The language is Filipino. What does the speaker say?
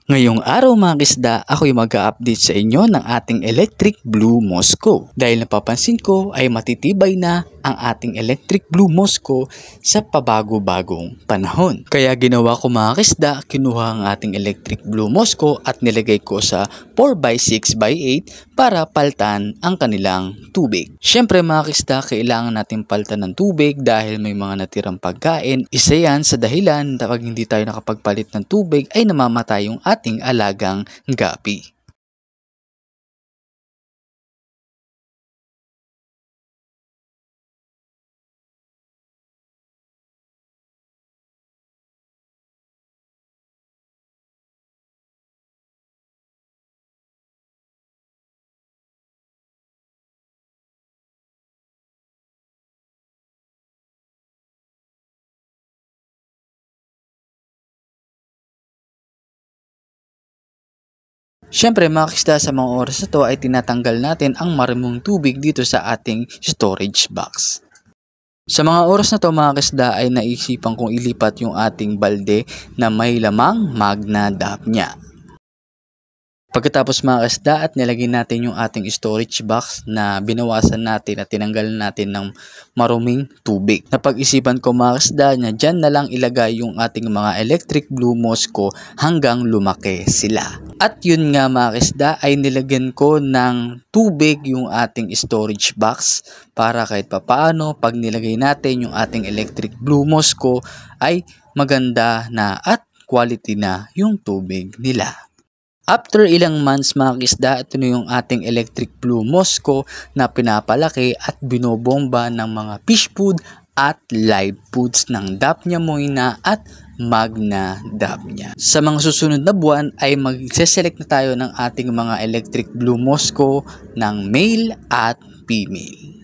Ngayong araw mga kisda, ako'y mag-a-update sa inyo ng ating Electric Blue Moscow. Dahil napapansin ko ay matitibay na ang ating Electric Blue Moscow sa pabago-bagong panahon. Kaya ginawa ko mga kisda, kinuha ang ating Electric Blue Moscow at nilagay ko sa 4x6x8 para paltan ang kanilang tubig. Siyempre mga kisda, kailangan natin paltan ng tubig dahil may mga natirang pagkain. Isa yan sa dahilan kapag hindi tayo nakapagpalit ng tubig ay namamatay yung ating alagang gapi. Siyempre mga kisda, sa mga oras na to ay tinatanggal natin ang maraming tubig dito sa ating storage box. Sa mga oras na to mga kisda ay naisipan kong ilipat yung ating balde na may lamang Magna Dapnya. Pagkatapos mga kasda at nilagay natin yung ating storage box na binawasan natin at tinanggalan natin ng maruming tubig. Napag-isipan ko mga kasda na dyan na lang ilagay yung ating mga Electric Blue Moscow hanggang lumaki sila. At yun nga mga kasda ay nilagyan ko ng tubig yung ating storage box para kahit papaano pag nilagay natin yung ating Electric Blue Moscow ay maganda na at quality na yung tubig nila. After ilang months mga kisda, ito na yung ating Electric Blue Moscow na pinapalaki at binobomba ng mga fish food at live foods ng Dapnya Moina at Magna Dapnya. Sa mga susunod na buwan ay magse-select na tayo ng ating mga Electric Blue Moscow ng male at female.